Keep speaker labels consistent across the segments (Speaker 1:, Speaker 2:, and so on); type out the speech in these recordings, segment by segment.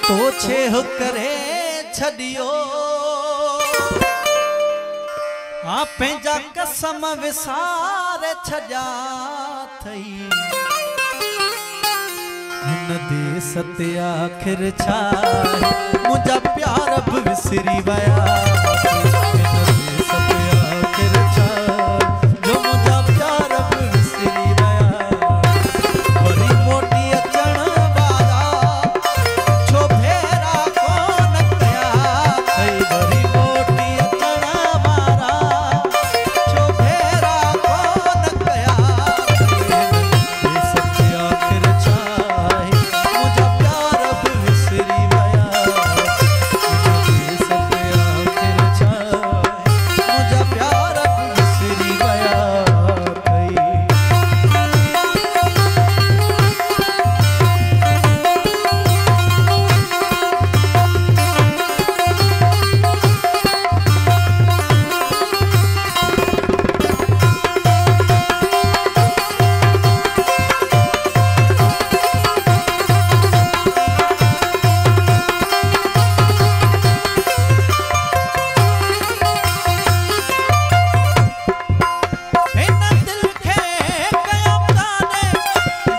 Speaker 1: तो छेह करे छड़ियो आ पंहिंजा कसम विसारे छॾिया थई हुन देस ते आखिर छा मुंहिंजा प्यार बि विसरी विया देस ते आखिर छा जो मुंहिंजा प्यार बि विसरी विया वरी मोटी अचण वारा छो भेरा कोन कया थई वरी मोटी अचण वारा छो भेरा कोन कया देस ते आखिर छा मुंहिंजा प्यार बि विसरी विया देस ते आखिर छा मुंहिंजा प्यार बि विसरी विया थई हिन दिल खे कयां ताने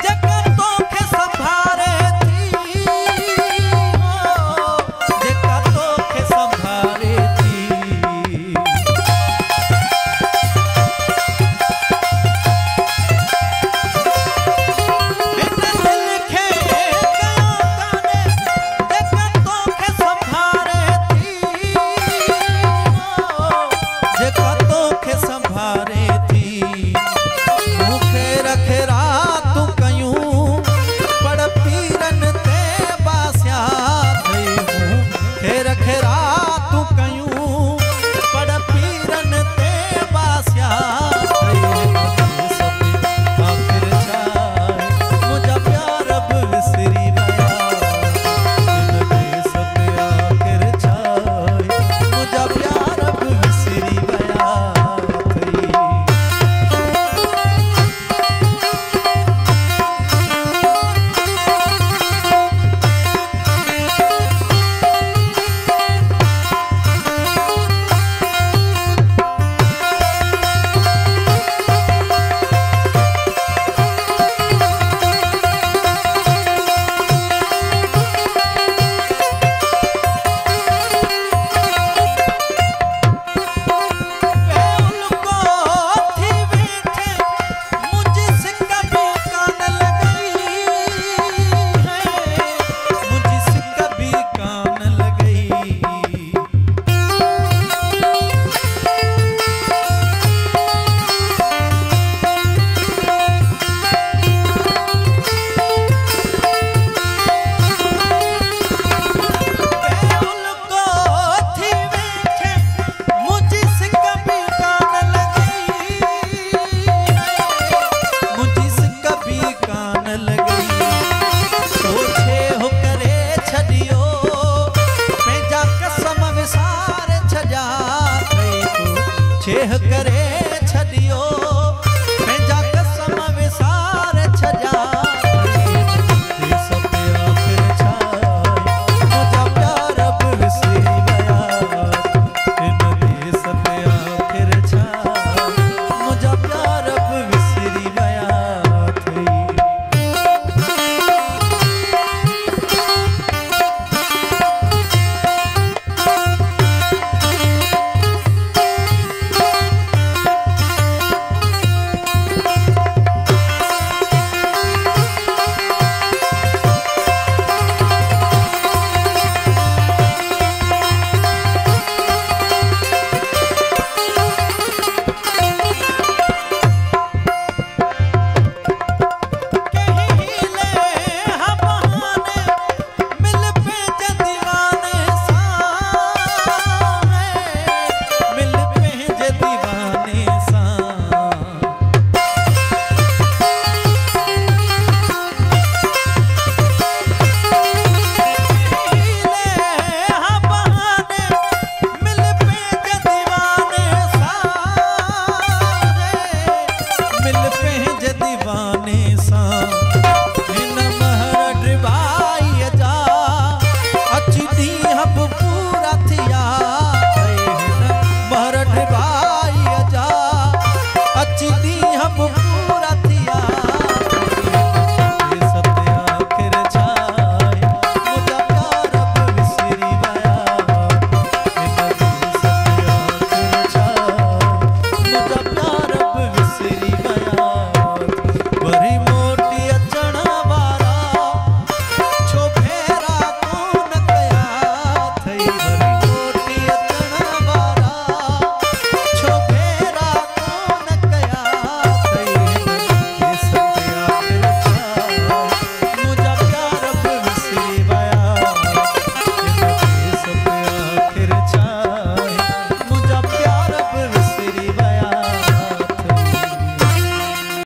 Speaker 1: जेका तोखे संभारे थी जेका तोखे संभारे थी हिन दिल खे कयां ताने जेका तोखे संभारे थी जेका तोखे संभारे थी मूंखे रखे रातूं कयूं पर पीरन ते बासिया थई मूंखे रखे रातूं कयूं पर पीरन ते बासिया थई देस ते आखिर छा मुंहिंजा प्यार बि विसरी विया हिन देस ते आखिर छा मुंहिंजा प्यार बि विसरी विया थई उनको थी वेठे मुझे सिक भी कान लगई है मुझे सिक भी कान लगई उनको थी वेठे मुझे सिक भी कान लगई मुझे सिक भी कान लगई तो छेह करे छॾियो पंहिंजा कसम विसारे छॾिया थई तूं छेह करे